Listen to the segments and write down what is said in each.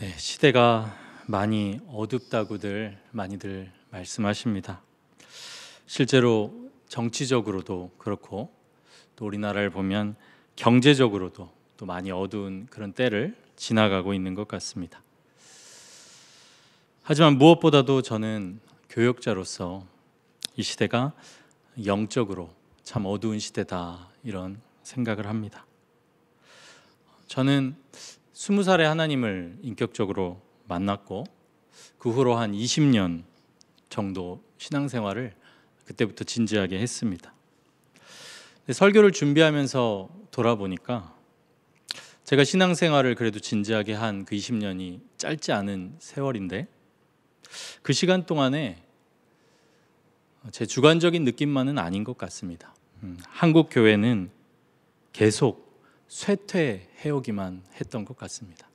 네, 시대가 많이 어둡다고들 많이들 말씀하십니다. 실제로 정치적으로도 그렇고 또 우리나라를 보면 경제적으로도 또 많이 어두운 그런 때를 지나가고 있는 것 같습니다. 하지만 무엇보다도 저는 교역자로서 이 시대가 영적으로 참 어두운 시대다 이런 생각을 합니다. 저는 20살에 하나님을 인격적으로 만났고 그 후로 한 20년 정도 신앙생활을 그때부터 진지하게 했습니다. 설교를 준비하면서 돌아보니까 제가 신앙생활을 그래도 진지하게 한 그 20년이 짧지 않은 세월인데 그 시간 동안에 제 주관적인 느낌만은 아닌 것 같습니다. 한국 교회는 계속 쇠퇴해오기만 했던 것 같습니다.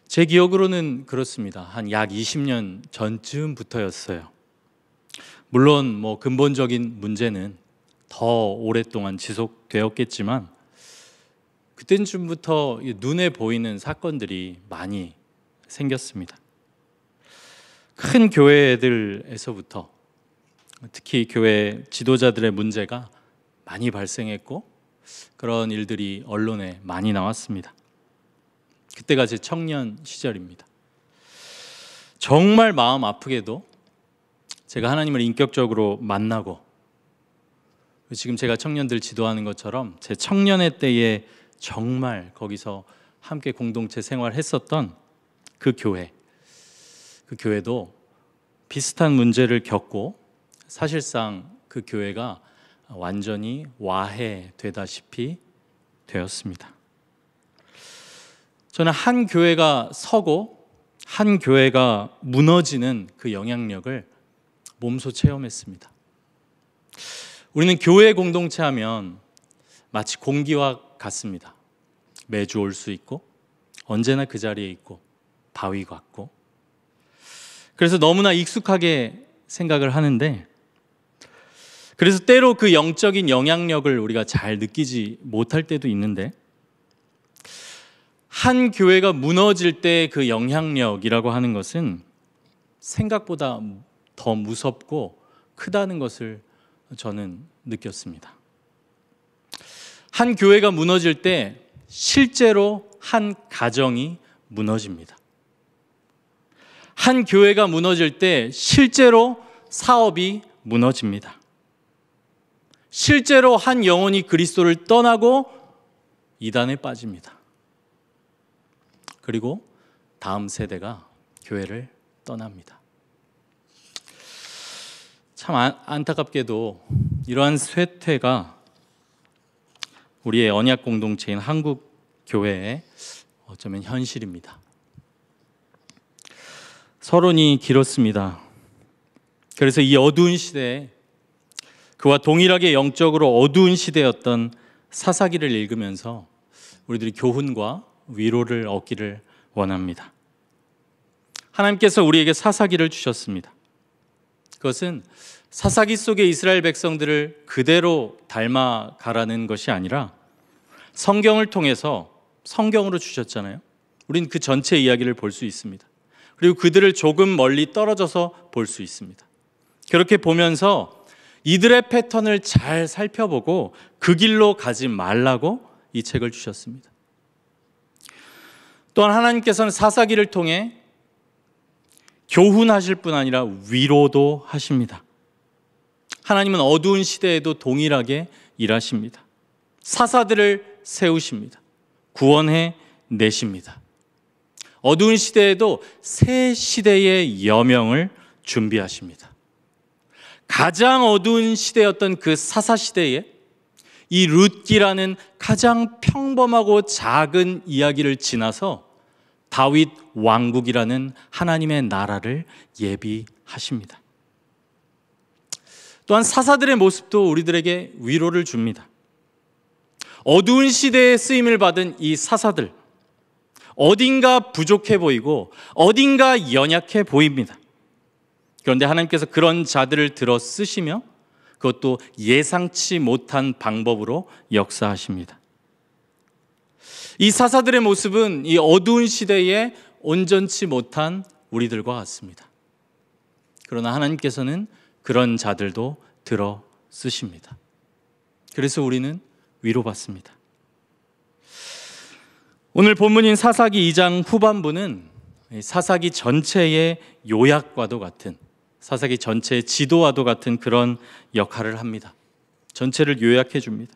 제 기억으로는 그렇습니다. 한 약 20년 전쯤부터였어요. 물론 근본적인 문제는 더 오랫동안 지속되었겠지만 그때쯤부터 눈에 보이는 사건들이 많이 생겼습니다. 큰 교회들에서부터 특히 교회 지도자들의 문제가 많이 발생했고 그런 일들이 언론에 많이 나왔습니다. 그때가 제 청년 시절입니다. 정말 마음 아프게도 제가 하나님을 인격적으로 만나고 지금 제가 청년들 지도하는 것처럼 제 청년의 때에 정말 거기서 함께 공동체 생활했었던 그 교회도 비슷한 문제를 겪고 사실상 그 교회가 완전히 와해되다시피 되었습니다. 저는 한 교회가 서고 한 교회가 무너지는 그 영향력을 몸소 체험했습니다. 우리는 교회 공동체 하면 마치 공기와 같습니다. 매주 올 수 있고 언제나 그 자리에 있고 바위 같고 그래서 너무나 익숙하게 생각을 하는데 그래서 때로 그 영적인 영향력을 우리가 잘 느끼지 못할 때도 있는데 한 교회가 무너질 때 그 영향력이라고 하는 것은 생각보다 더 무섭고 크다는 것을 저는 느꼈습니다. 한 교회가 무너질 때 실제로 한 가정이 무너집니다. 한 교회가 무너질 때 실제로 사업이 무너집니다. 실제로 한 영혼이 그리스도를 떠나고 이단에 빠집니다. 그리고 다음 세대가 교회를 떠납니다. 참 안타깝게도 이러한 쇠퇴가 우리의 언약 공동체인 한국 교회의 어쩌면 현실입니다. 서론이 길었습니다. 그래서 이 어두운 시대에 그와 동일하게 영적으로 어두운 시대였던 사사기를 읽으면서 우리들이 교훈과 위로를 얻기를 원합니다. 하나님께서 우리에게 사사기를 주셨습니다. 그것은 사사기 속의 이스라엘 백성들을 그대로 닮아가라는 것이 아니라 성경을 통해서 성경으로 주셨잖아요. 우린 그 전체 이야기를 볼 수 있습니다. 그리고 그들을 조금 멀리 떨어져서 볼 수 있습니다. 그렇게 보면서 이들의 패턴을 잘 살펴보고 그 길로 가지 말라고 이 책을 주셨습니다. 또한 하나님께서는 사사기를 통해 교훈하실 뿐 아니라 위로도 하십니다. 하나님은 어두운 시대에도 동일하게 일하십니다. 사사들을 세우십니다. 구원해 내십니다. 어두운 시대에도 새 시대의 여명을 준비하십니다. 가장 어두운 시대였던 그 사사 시대에 이 룻기라는 가장 평범하고 작은 이야기를 지나서 다윗 왕국이라는 하나님의 나라를 예비하십니다. 또한 사사들의 모습도 우리들에게 위로를 줍니다. 어두운 시대에 쓰임을 받은 이 사사들, 어딘가 부족해 보이고 어딘가 연약해 보입니다. 그런데 하나님께서 그런 자들을 들어 쓰시며 그것도 예상치 못한 방법으로 역사하십니다. 이 사사들의 모습은 이 어두운 시대에 온전치 못한 우리들과 같습니다. 그러나 하나님께서는 그런 자들도 들어 쓰십니다. 그래서 우리는 위로받습니다. 오늘 본문인 사사기 2장 후반부는 사사기 전체의 요약과도 같은, 사사기 전체의 지도와도 같은 그런 역할을 합니다. 전체를 요약해 줍니다.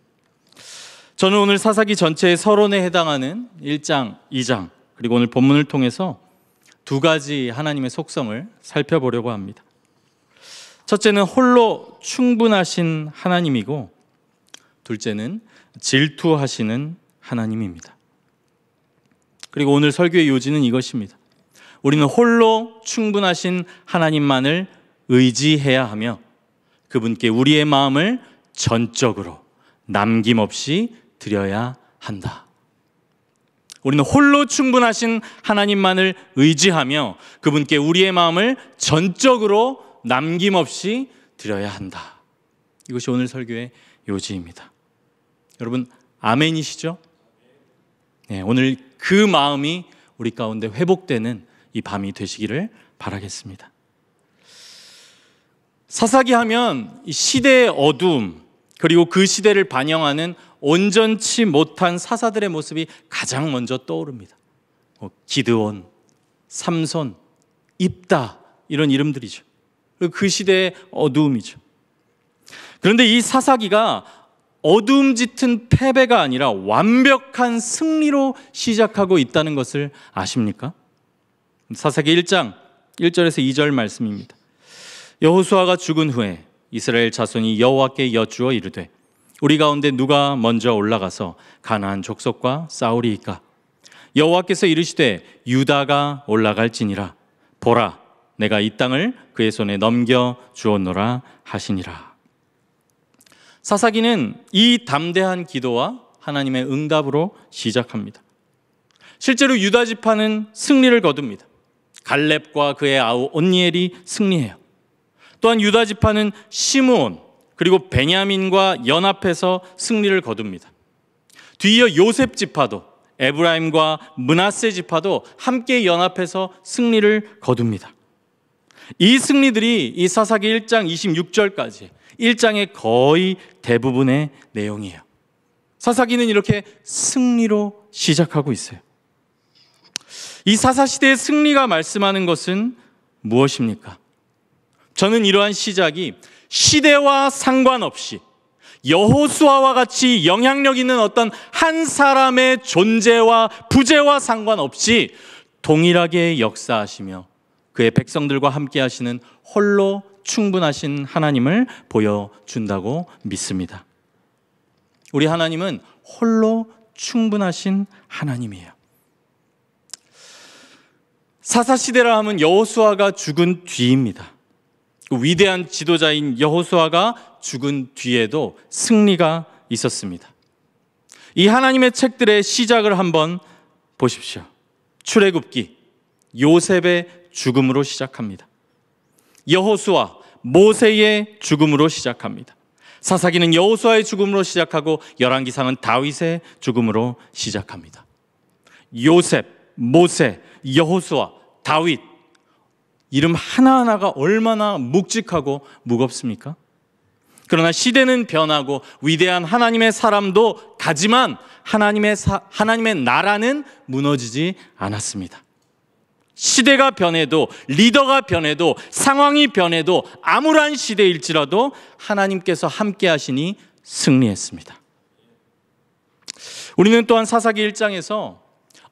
저는 오늘 사사기 전체의 서론에 해당하는 1장, 2장, 그리고 오늘 본문을 통해서 두 가지 하나님의 속성을 살펴보려고 합니다. 첫째는 홀로 충분하신 하나님이고, 둘째는 질투하시는 하나님입니다. 그리고 오늘 설교의 요지는 이것입니다. 우리는 홀로 충분하신 하나님만을 의지해야 하며 그분께 우리의 마음을 전적으로 남김없이 드려야 한다. 우리는 홀로 충분하신 하나님만을 의지하며 그분께 우리의 마음을 전적으로 남김없이 드려야 한다. 이것이 오늘 설교의 요지입니다. 여러분 아멘이시죠? 네, 오늘 그 마음이 우리 가운데 회복되는 이 밤이 되시기를 바라겠습니다. 사사기 하면 이 시대의 어두움, 그리고 그 시대를 반영하는 온전치 못한 사사들의 모습이 가장 먼저 떠오릅니다. 기드온, 삼손, 입다, 이런 이름들이죠. 그리고 그 시대의 어두움이죠. 그런데 이 사사기가 어두움 짙은 패배가 아니라 완벽한 승리로 시작하고 있다는 것을 아십니까? 사사기 1장 1절에서 2절 말씀입니다. 여호수아가 죽은 후에 이스라엘 자손이 여호와께 여쭈어 이르되 우리 가운데 누가 먼저 올라가서 가나안 족속과 싸우리이까? 여호와께서 이르시되 유다가 올라갈지니라. 보라, 내가 이 땅을 그의 손에 넘겨 주었노라 하시니라. 사사기는 이 담대한 기도와 하나님의 응답으로 시작합니다. 실제로 유다 지파는 승리를 거둡니다. 갈렙과 그의 아우 온니엘이 승리해요. 또한 유다 지파는 시므온 그리고 베냐민과 연합해서 승리를 거둡니다. 뒤이어 요셉 지파도 에브라임과 므낫세 지파도 함께 연합해서 승리를 거둡니다. 이 승리들이 이 사사기 1장 26절까지 1장의 거의 대부분의 내용이에요. 사사기는 이렇게 승리로 시작하고 있어요. 이 사사시대의 승리가 말씀하는 것은 무엇입니까? 저는 이러한 시작이 시대와 상관없이 여호수아와 같이 영향력 있는 어떤 한 사람의 존재와 부재와 상관없이 동일하게 역사하시며 그의 백성들과 함께 하시는 홀로 충분하신 하나님을 보여준다고 믿습니다. 우리 하나님은 홀로 충분하신 하나님이에요. 사사시대라 하면 여호수아가 죽은 뒤입니다. 그 위대한 지도자인 여호수아가 죽은 뒤에도 승리가 있었습니다. 이 하나님의 책들의 시작을 한번 보십시오. 출애굽기, 요셉의 죽음으로 시작합니다. 여호수아, 모세의 죽음으로 시작합니다. 사사기는 여호수아의 죽음으로 시작하고 열왕기상은 다윗의 죽음으로 시작합니다. 요셉, 모세, 여호수아, 다윗, 이름 하나하나가 얼마나 묵직하고 무겁습니까? 그러나 시대는 변하고 위대한 하나님의 사람도 가지만 하나님의 나라는 무너지지 않았습니다. 시대가 변해도, 리더가 변해도, 상황이 변해도, 암울한 시대일지라도 하나님께서 함께 하시니 승리했습니다. 우리는 또한 사사기 1장에서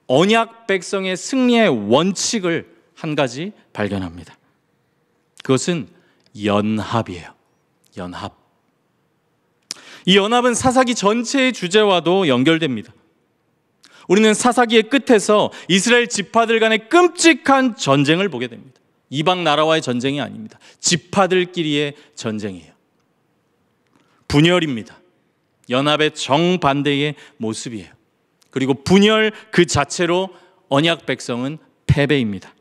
언약 백성의 승리의 원칙을 한 가지 발견합니다. 그것은 연합이에요. 연합. 이 연합은 사사기 전체의 주제와도 연결됩니다. 우리는 사사기의 끝에서 이스라엘 지파들 간의 끔찍한 전쟁을 보게 됩니다. 이방 나라와의 전쟁이 아닙니다. 지파들끼리의 전쟁이에요. 분열입니다. 연합의 정반대의 모습이에요. 그리고 분열 그 자체로 언약 백성은 패배입니다.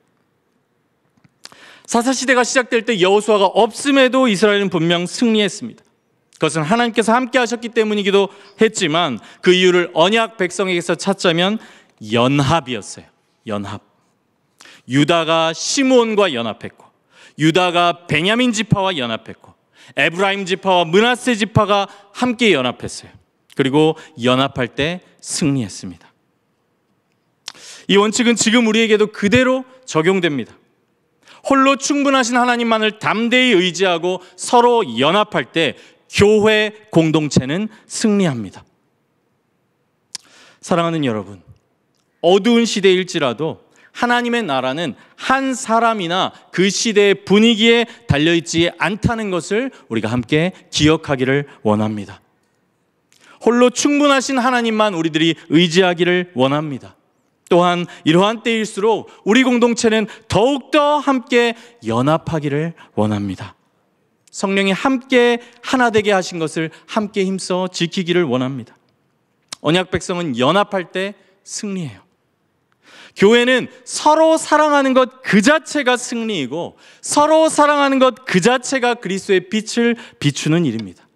사사시대가 시작될 때 여호수아가 없음에도 이스라엘은 분명 승리했습니다. 그것은 하나님께서 함께 하셨기 때문이기도 했지만 그 이유를 언약 백성에게서 찾자면 연합이었어요. 연합. 유다가 시므온과 연합했고, 유다가 베냐민 지파와 연합했고, 에브라임 지파와 므낫세 지파가 함께 연합했어요. 그리고 연합할 때 승리했습니다. 이 원칙은 지금 우리에게도 그대로 적용됩니다. 홀로 충분하신 하나님만을 담대히 의지하고 서로 연합할 때 교회 공동체는 승리합니다. 사랑하는 여러분, 어두운 시대일지라도 하나님의 나라는 한 사람이나 그 시대의 분위기에 달려있지 않다는 것을 우리가 함께 기억하기를 원합니다. 홀로 충분하신 하나님만 우리들이 의지하기를 원합니다. 또한 이러한 때일수록 우리 공동체는 더욱더 함께 연합하기를 원합니다. 성령이 함께 하나 되게 하신 것을 함께 힘써 지키기를 원합니다. 언약 백성은 연합할 때 승리해요. 교회는 서로 사랑하는 것 그 자체가 승리이고 서로 사랑하는 것 그 자체가 그리스도의 빛을 비추는 일입니다.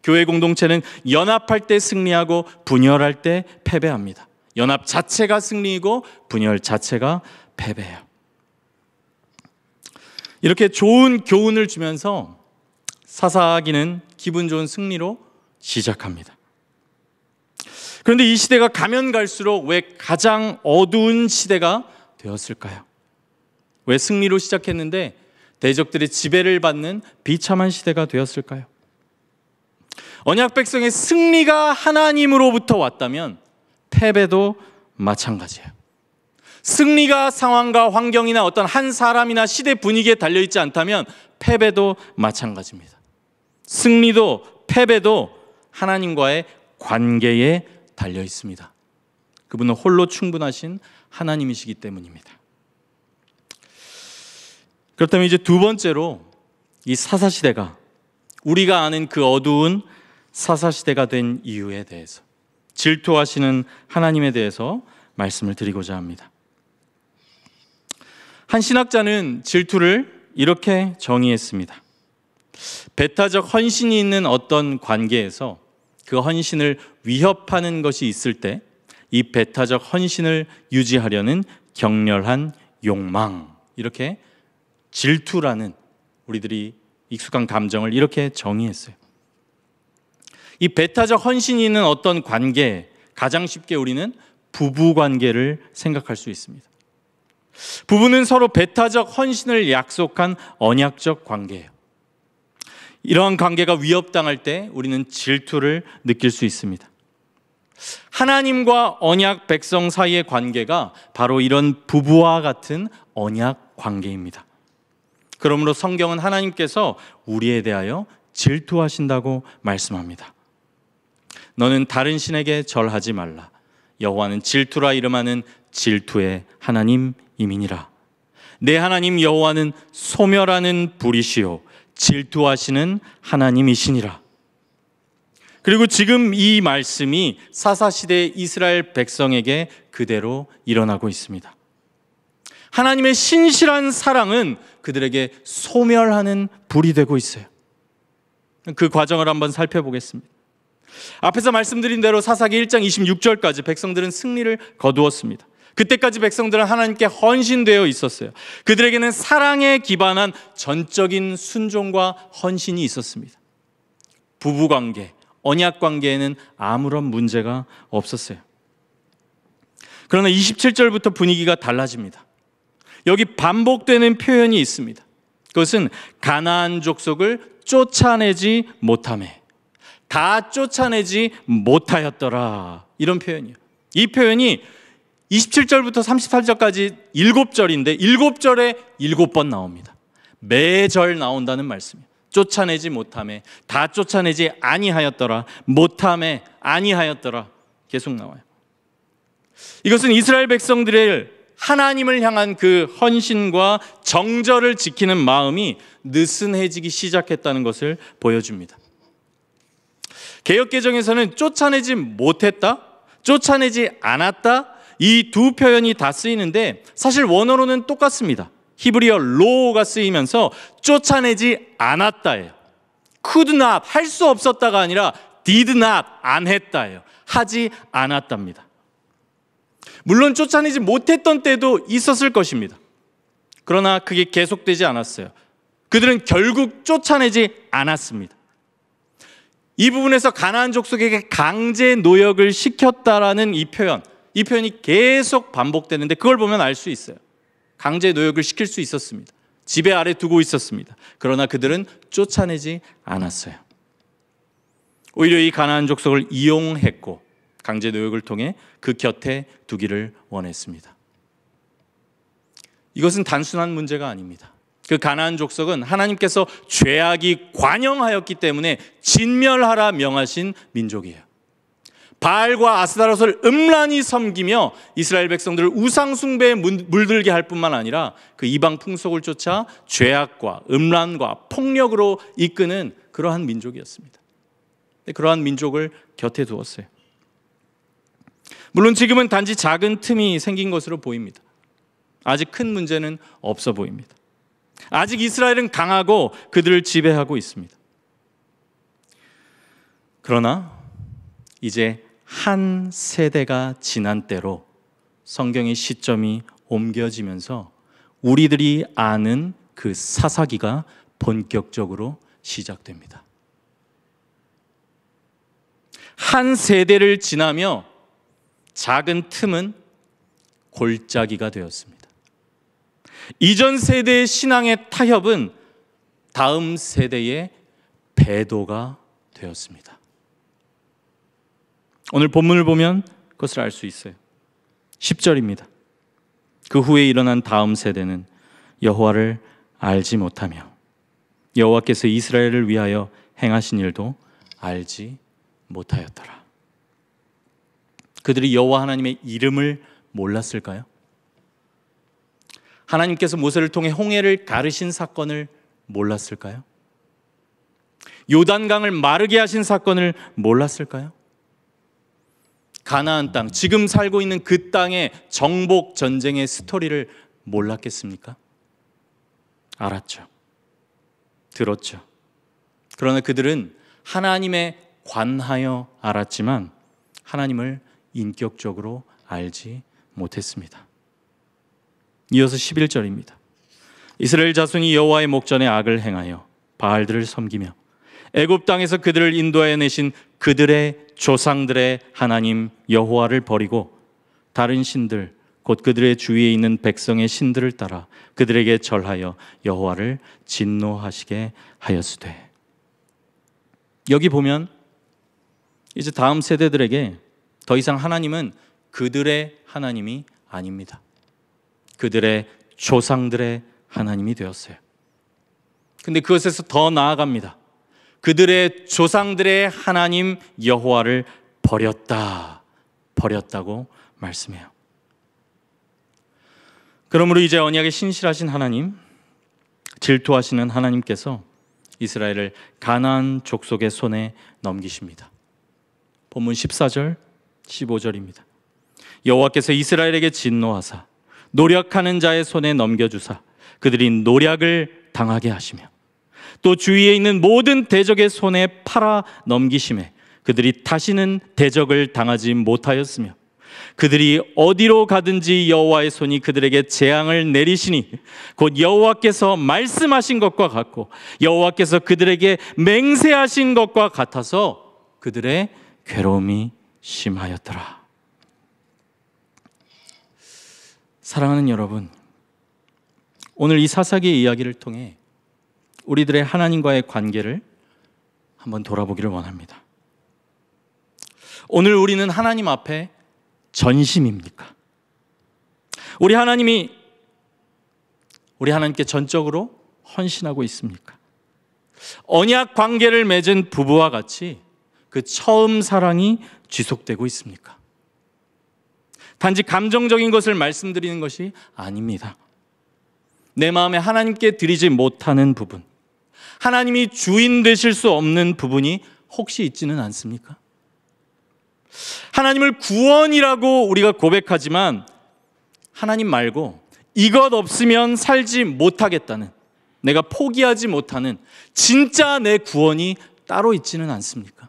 교회 공동체는 연합할 때 승리하고 분열할 때 패배합니다. 연합 자체가 승리이고 분열 자체가 패배해요. 이렇게 좋은 교훈을 주면서 사사기는 기분 좋은 승리로 시작합니다. 그런데 이 시대가 가면 갈수록 왜 가장 어두운 시대가 되었을까요? 왜 승리로 시작했는데 대적들의 지배를 받는 비참한 시대가 되었을까요? 언약 백성의 승리가 하나님으로부터 왔다면 패배도 마찬가지예요. 승리가 상황과 환경이나 어떤 한 사람이나 시대 분위기에 달려있지 않다면 패배도 마찬가지입니다. 승리도 패배도 하나님과의 관계에 달려 있습니다. 그분은 홀로 충분하신 하나님이시기 때문입니다. 그렇다면 이제 두 번째로 이 사사시대가 우리가 아는 그 어두운 사사시대가 된 이유에 대해서, 질투하시는 하나님에 대해서 말씀을 드리고자 합니다. 한 신학자는 질투를 이렇게 정의했습니다. 배타적 헌신이 있는 어떤 관계에서 그 헌신을 위협하는 것이 있을 때 이 배타적 헌신을 유지하려는 격렬한 욕망, 이렇게 질투라는 우리들이 익숙한 감정을 이렇게 정의했어요. 이 배타적 헌신이 있는 어떤 관계, 가장 쉽게 우리는 부부 관계를 생각할 수 있습니다. 부부는 서로 배타적 헌신을 약속한 언약적 관계예요. 이러한 관계가 위협당할 때 우리는 질투를 느낄 수 있습니다. 하나님과 언약 백성 사이의 관계가 바로 이런 부부와 같은 언약 관계입니다. 그러므로 성경은 하나님께서 우리에 대하여 질투하신다고 말씀합니다. 너는 다른 신에게 절하지 말라. 여호와는 질투라 이름하는 질투의 하나님이니라. 내 하나님 여호와는 소멸하는 불이시요 질투하시는 하나님이시니라. 그리고 지금 이 말씀이 사사시대 이스라엘 백성에게 그대로 일어나고 있습니다. 하나님의 신실한 사랑은 그들에게 소멸하는 불이 되고 있어요. 그 과정을 한번 살펴보겠습니다. 앞에서 말씀드린 대로 사사기 1장 26절까지 백성들은 승리를 거두었습니다. 그때까지 백성들은 하나님께 헌신되어 있었어요. 그들에게는 사랑에 기반한 전적인 순종과 헌신이 있었습니다. 부부관계, 언약관계에는 아무런 문제가 없었어요. 그러나 27절부터 분위기가 달라집니다. 여기 반복되는 표현이 있습니다. 그것은 가나안 족속을 쫓아내지 못하매, 다 쫓아내지 못하였더라, 이런 표현이에요. 이 표현이 27절부터 38절까지 7절인데 7절에 7번 나옵니다. 매절 나온다는 말씀이에요. 쫓아내지 못하매, 다 쫓아내지 아니하였더라, 못하매, 아니하였더라, 계속 나와요. 이것은 이스라엘 백성들의 하나님을 향한 그 헌신과 정절을 지키는 마음이 느슨해지기 시작했다는 것을 보여줍니다. 개역개정에서는 쫓아내지 못했다, 쫓아내지 않았다, 이 두 표현이 다 쓰이는데 사실 원어로는 똑같습니다. 히브리어 로가 쓰이면서 쫓아내지 않았다예요. could not, 할 수 없었다가 아니라 did not, 안 했다예요. 하지 않았답니다. 물론 쫓아내지 못했던 때도 있었을 것입니다. 그러나 그게 계속되지 않았어요. 그들은 결국 쫓아내지 않았습니다. 이 부분에서 가나안 족속에게 강제 노역을 시켰다라는 이 표현이 계속 반복되는데 그걸 보면 알 수 있어요. 강제 노역을 시킬 수 있었습니다. 지배 아래 두고 있었습니다. 그러나 그들은 쫓아내지 않았어요. 오히려 이 가나안 족속을 이용했고 강제 노역을 통해 그 곁에 두기를 원했습니다. 이것은 단순한 문제가 아닙니다. 그 가나안 족속은 하나님께서 죄악이 관영하였기 때문에 진멸하라 명하신 민족이에요. 바알과 아스타롯을 음란히 섬기며 이스라엘 백성들을 우상 숭배에 물들게 할 뿐만 아니라 그 이방 풍속을 쫓아 죄악과 음란과 폭력으로 이끄는 그러한 민족이었습니다. 그러한 민족을 곁에 두었어요. 물론 지금은 단지 작은 틈이 생긴 것으로 보입니다. 아직 큰 문제는 없어 보입니다. 아직 이스라엘은 강하고 그들을 지배하고 있습니다. 그러나 이제 한 세대가 지난 때로 성경의 시점이 옮겨지면서 우리들이 아는 그 사사기가 본격적으로 시작됩니다. 한 세대를 지나며 작은 틈은 골짜기가 되었습니다. 이전 세대의 신앙의 타협은 다음 세대의 배도가 되었습니다. 오늘 본문을 보면 그것을 알 수 있어요. 10절입니다. 그 후에 일어난 다음 세대는 여호와를 알지 못하며 여호와께서 이스라엘을 위하여 행하신 일도 알지 못하였더라. 그들이 여호와 하나님의 이름을 몰랐을까요? 하나님께서 모세를 통해 홍해를 가르신 사건을 몰랐을까요? 요단강을 마르게 하신 사건을 몰랐을까요? 가나안 땅, 지금 살고 있는 그 땅의 정복 전쟁의 스토리를 몰랐겠습니까? 알았죠. 들었죠. 그러나 그들은 하나님에 관하여 알았지만 하나님을 인격적으로 알지 못했습니다. 이어서 11절입니다. 이스라엘 자손이 여호와의 목전에 악을 행하여 바알들을 섬기며 애굽 땅에서 그들을 인도하여 내신 그들의 조상들의 하나님 여호와를 버리고 다른 신들 곧 그들의 주위에 있는 백성의 신들을 따라 그들에게 절하여 여호와를 진노하시게 하였으되. 여기 보면 이제 다음 세대들에게 더 이상 하나님은 그들의 하나님이 아닙니다. 그들의 조상들의 하나님이 되었어요. 근데 그것에서 더 나아갑니다. 그들의 조상들의 하나님 여호와를 버렸다고 말씀해요. 그러므로 이제 언약에 신실하신 하나님, 질투하시는 하나님께서 이스라엘을 가나안 족속의 손에 넘기십니다. 본문 14절, 15절입니다. 여호와께서 이스라엘에게 진노하사 노력하는 자의 손에 넘겨주사 그들이 노략을 당하게 하시며 또 주위에 있는 모든 대적의 손에 팔아 넘기심에 그들이 다시는 대적을 당하지 못하였으며 그들이 어디로 가든지 여호와의 손이 그들에게 재앙을 내리시니 곧 여호와께서 말씀하신 것과 같고 여호와께서 그들에게 맹세하신 것과 같아서 그들의 괴로움이 심하였더라. 사랑하는 여러분, 오늘 이 사사기의 이야기를 통해 우리들의 하나님과의 관계를 한번 돌아보기를 원합니다. 오늘 우리는 하나님 앞에 전심입니까? 우리 하나님께 전적으로 헌신하고 있습니까? 언약 관계를 맺은 부부와 같이 그 처음 사랑이 지속되고 있습니까? 단지 감정적인 것을 말씀드리는 것이 아닙니다. 내 마음에 하나님께 드리지 못하는 부분, 하나님이 주인 되실 수 없는 부분이 혹시 있지는 않습니까? 하나님을 구원이라고 우리가 고백하지만 하나님 말고 이것 없으면 살지 못하겠다는, 내가 포기하지 못하는 진짜 내 구원이 따로 있지는 않습니까?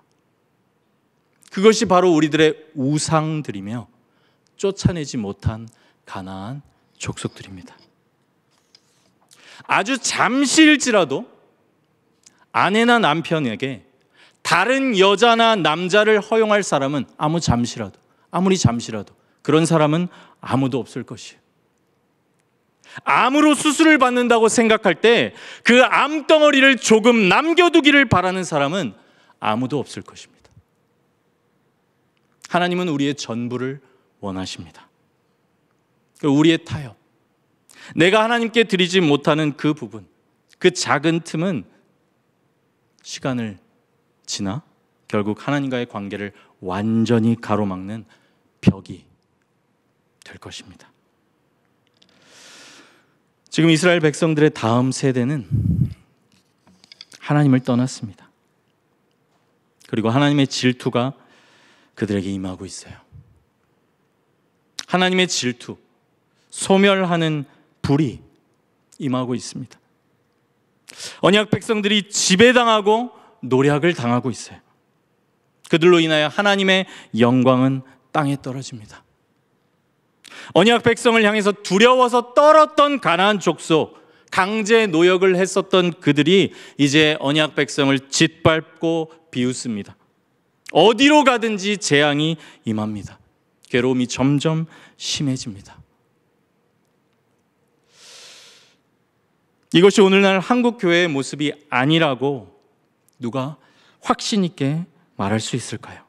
그것이 바로 우리들의 우상들이며 쫓아내지 못한 가나안 족속들입니다. 아주 잠시일지라도 아내나 남편에게 다른 여자나 남자를 허용할 사람은 아무리 잠시라도 그런 사람은 아무도 없을 것이에요. 암으로 수술을 받는다고 생각할 때 그 암덩어리를 조금 남겨두기를 바라는 사람은 아무도 없을 것입니다. 하나님은 우리의 전부를 원하십니다. 우리의 타협, 내가 하나님께 드리지 못하는 그 부분, 그 작은 틈은 시간을 지나 결국 하나님과의 관계를 완전히 가로막는 벽이 될 것입니다. 지금 이스라엘 백성들의 다음 세대는 하나님을 떠났습니다. 그리고 하나님의 질투가 그들에게 임하고 있어요. 하나님의 질투, 소멸하는 불이 임하고 있습니다. 언약 백성들이 지배당하고 노략을 당하고 있어요. 그들로 인하여 하나님의 영광은 땅에 떨어집니다. 언약 백성을 향해서 두려워서 떨었던 가나안 족속, 강제 노역을 했었던 그들이 이제 언약 백성을 짓밟고 비웃습니다. 어디로 가든지 재앙이 임합니다. 괴로움이 점점 심해집니다. 이것이 오늘날 한국 교회의 모습이 아니라고 누가 확신 있게 말할 수 있을까요?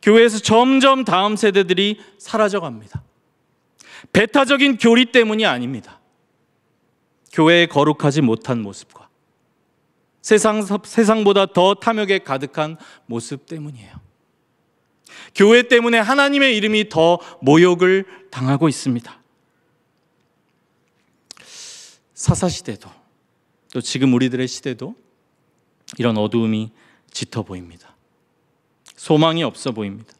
교회에서 점점 다음 세대들이 사라져갑니다. 배타적인 교리 때문이 아닙니다. 교회의 거룩하지 못한 모습과 세상보다 더 탐욕에 가득한 모습 때문이에요. 교회 때문에 하나님의 이름이 더 모욕을 당하고 있습니다. 사사시대도 또 지금 우리들의 시대도 이런 어두움이 짙어 보입니다. 소망이 없어 보입니다.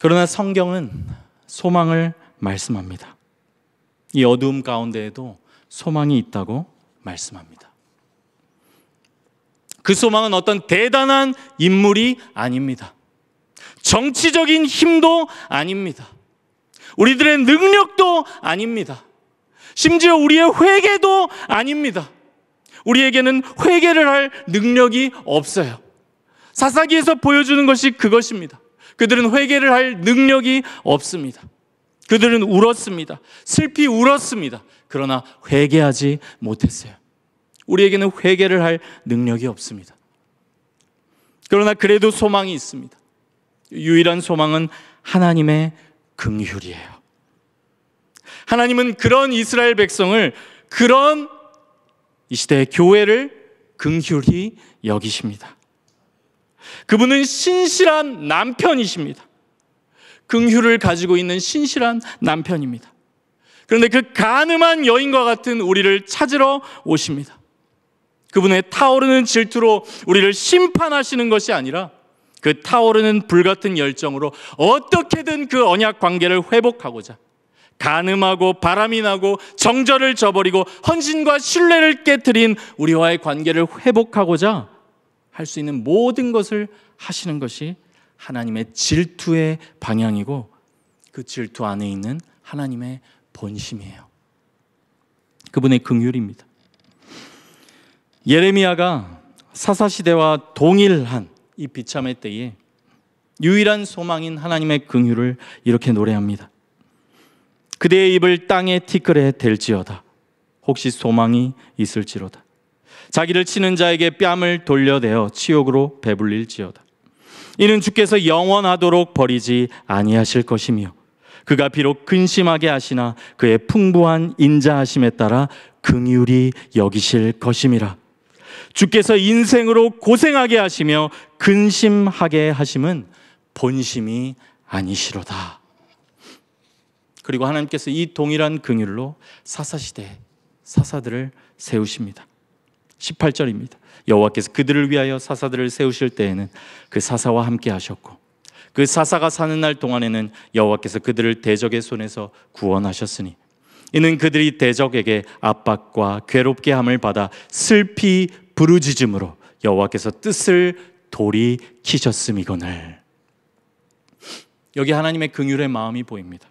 그러나 성경은 소망을 말씀합니다. 이 어두움 가운데에도 소망이 있다고 말씀합니다. 그 소망은 어떤 대단한 인물이 아닙니다. 정치적인 힘도 아닙니다. 우리들의 능력도 아닙니다. 심지어 우리의 회개도 아닙니다. 우리에게는 회개를 할 능력이 없어요. 사사기에서 보여주는 것이 그것입니다. 그들은 회개를 할 능력이 없습니다. 그들은 울었습니다. 슬피 울었습니다. 그러나 회개하지 못했어요. 우리에게는 회개를 할 능력이 없습니다. 그러나 그래도 소망이 있습니다. 유일한 소망은 하나님의 긍휼이에요. 하나님은 그런 이스라엘 백성을, 그런 이 시대의 교회를 긍휼히 여기십니다. 그분은 신실한 남편이십니다. 긍휼을 가지고 있는 신실한 남편입니다. 그런데 그 간음한 여인과 같은 우리를 찾으러 오십니다. 그분의 타오르는 질투로 우리를 심판하시는 것이 아니라 그 타오르는 불같은 열정으로 어떻게든 그 언약 관계를 회복하고자 간음하고 바람이 나고 정절을 저버리고 헌신과 신뢰를 깨트린 우리와의 관계를 회복하고자 할 수 있는 모든 것을 하시는 것이 하나님의 질투의 방향이고 그 질투 안에 있는 하나님의 본심이에요. 그분의 긍휼입니다. 예레미야가 사사시대와 동일한 이 비참의 때에 유일한 소망인 하나님의 긍휼을 이렇게 노래합니다. 그대의 입을 땅에 티끌에 댈지어다. 혹시 소망이 있을지로다. 자기를 치는 자에게 뺨을 돌려대어 치욕으로 배불릴지어다. 이는 주께서 영원하도록 버리지 아니하실 것이며 그가 비록 근심하게 하시나 그의 풍부한 인자하심에 따라 긍휼히 여기실 것임이라. 주께서 인생으로 고생하게 하시며 근심하게 하심은 본심이 아니시로다. 그리고 하나님께서 이 동일한 긍휼로 사사시대 사사들을 세우십니다. 18절입니다. 여호와께서 그들을 위하여 사사들을 세우실 때에는 그 사사와 함께 하셨고 그 사사가 사는 날 동안에는 여호와께서 그들을 대적의 손에서 구원하셨으니 이는 그들이 대적에게 압박과 괴롭게 함을 받아 슬피 부르짖음으로 여호와께서 뜻을 돌이키셨음이거늘. 여기 하나님의 긍휼의 마음이 보입니다.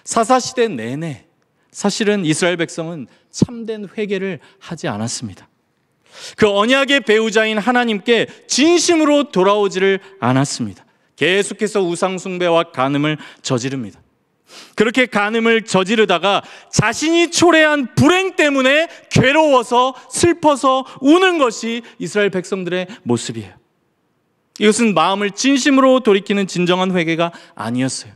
사사시대 내내 사실은 이스라엘 백성은 참된 회개를 하지 않았습니다. 그 언약의 배우자인 하나님께 진심으로 돌아오지를 않았습니다. 계속해서 우상숭배와 간음을 저지릅니다. 그렇게 간음을 저지르다가 자신이 초래한 불행 때문에 괴로워서 슬퍼서 우는 것이 이스라엘 백성들의 모습이에요. 이것은 마음을 진심으로 돌이키는 진정한 회개가 아니었어요.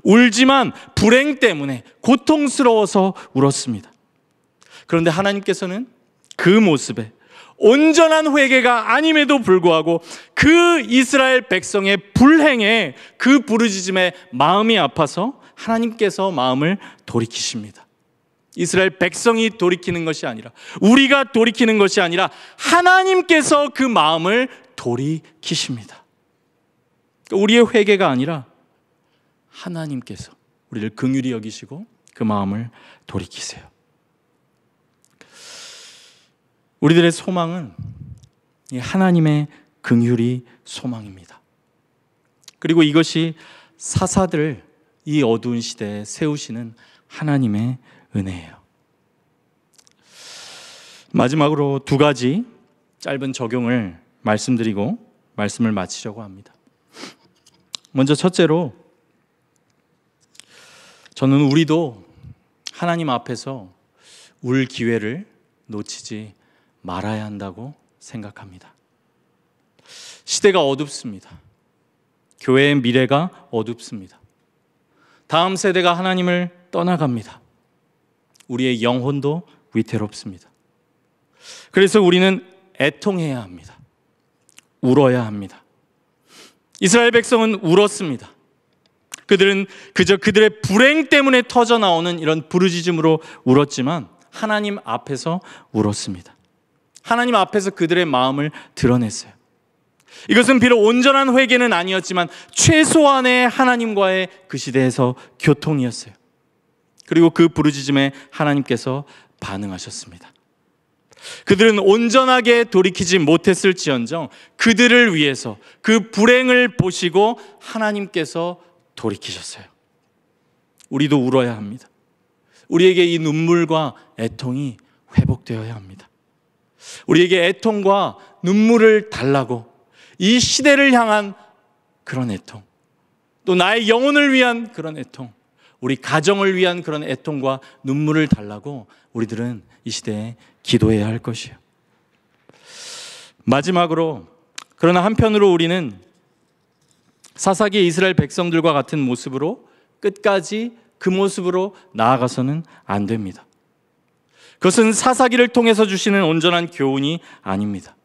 울지만 불행 때문에 고통스러워서 울었습니다. 그런데 하나님께서는 그 모습에 온전한 회개가 아님에도 불구하고 그 이스라엘 백성의 불행에, 그 부르짖음에 마음이 아파서 하나님께서 마음을 돌이키십니다. 이스라엘 백성이 돌이키는 것이 아니라, 우리가 돌이키는 것이 아니라 하나님께서 그 마음을 돌이키십니다. 우리의 회개가 아니라 하나님께서 우리를 긍휼히 여기시고 그 마음을 돌이키세요. 우리들의 소망은 하나님의 긍휼이 소망입니다. 그리고 이것이 사사들을 이 어두운 시대에 세우시는 하나님의 은혜예요. 마지막으로 두 가지 짧은 적용을 말씀드리고 말씀을 마치려고 합니다. 먼저 첫째로, 저는 우리도 하나님 앞에서 울 기회를 놓치지 말아야 한다고 생각합니다. 시대가 어둡습니다. 교회의 미래가 어둡습니다. 다음 세대가 하나님을 떠나갑니다. 우리의 영혼도 위태롭습니다. 그래서 우리는 애통해야 합니다. 울어야 합니다. 이스라엘 백성은 울었습니다. 그들은 그저 그들의 불행 때문에 터져 나오는 이런 부르짖음으로 울었지만 하나님 앞에서 울었습니다. 하나님 앞에서 그들의 마음을 드러냈어요. 이것은 비록 온전한 회개는 아니었지만 최소한의 하나님과의 그 시대에서 교통이었어요. 그리고 그 부르짖음에 하나님께서 반응하셨습니다. 그들은 온전하게 돌이키지 못했을지언정 그들을 위해서 그 불행을 보시고 하나님께서 돌이키셨어요. 우리도 울어야 합니다. 우리에게 이 눈물과 애통이 회복되어야 합니다. 우리에게 애통과 눈물을 달라고, 이 시대를 향한 그런 애통, 또 나의 영혼을 위한 그런 애통, 우리 가정을 위한 그런 애통과 눈물을 달라고 우리들은 이 시대에 기도해야 할 것이에요. 마지막으로, 그러나 한편으로 우리는 사사기 이스라엘 백성들과 같은 모습으로 끝까지 그 모습으로 나아가서는 안 됩니다. 그것은 사사기를 통해서 주시는 온전한 교훈이 아닙니다.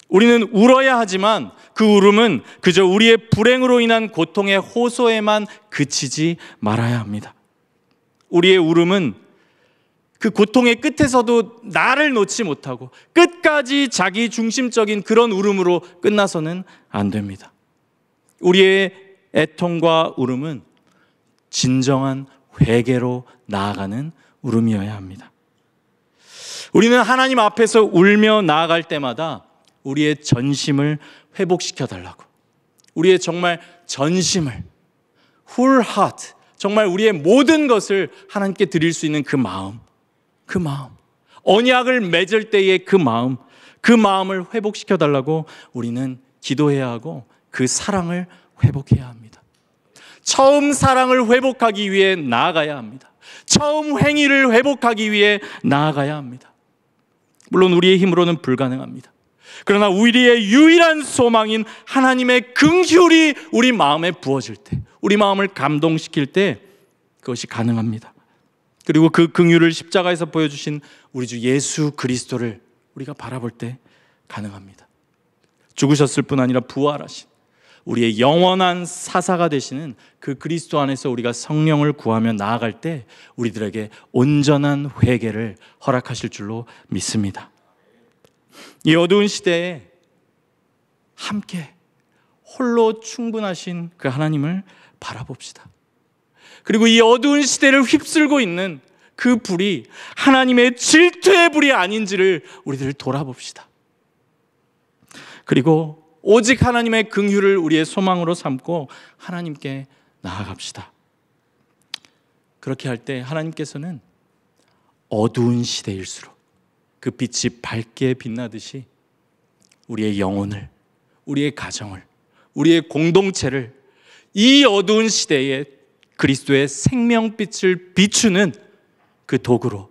우리는 울어야 하지만 그 울음은 그저 우리의 불행으로 인한 고통의 호소에만 그치지 말아야 합니다. 우리의 울음은 그 고통의 끝에서도 나를 놓지 못하고 끝까지 자기 중심적인 그런 울음으로 끝나서는 안 됩니다. 우리의 애통과 울음은 진정한 회개로 나아가는 울음이어야 합니다. 우리는 하나님 앞에서 울며 나아갈 때마다 우리의 전심을 회복시켜 달라고, 우리의 정말 전심을, whole heart, 정말 우리의 모든 것을 하나님께 드릴 수 있는 그 마음, 언약을 맺을 때의 그 마음을 회복시켜 달라고 우리는 기도해야 하고 그 사랑을 회복해야 합니다. 처음 사랑을 회복하기 위해 나아가야 합니다. 처음 행위를 회복하기 위해 나아가야 합니다. 물론 우리의 힘으로는 불가능합니다. 그러나 우리의 유일한 소망인 하나님의 긍휼이 우리 마음에 부어질 때, 우리 마음을 감동시킬 때 그것이 가능합니다. 그리고 그 긍휼을 십자가에서 보여주신 우리 주 예수 그리스도를 우리가 바라볼 때 가능합니다. 죽으셨을 뿐 아니라 부활하신 우리의 영원한 사사가 되시는 그 그리스도 안에서 우리가 성령을 구하며 나아갈 때 우리들에게 온전한 회개를 허락하실 줄로 믿습니다. 이 어두운 시대에 함께 홀로 충분하신 그 하나님을 바라봅시다. 그리고 이 어두운 시대를 휩쓸고 있는 그 불이 하나님의 질투의 불이 아닌지를 우리들 돌아봅시다. 그리고 오직 하나님의 긍휼을 우리의 소망으로 삼고 하나님께 나아갑시다. 그렇게 할 때 하나님께서는 어두운 시대일수록 그 빛이 밝게 빛나듯이 우리의 영혼을, 우리의 가정을, 우리의 공동체를 이 어두운 시대에 그리스도의 생명빛을 비추는 그 도구로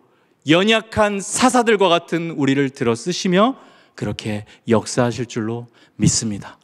연약한 사사들과 같은 우리를 들어 쓰시며 그렇게 역사하실 줄로 믿습니다.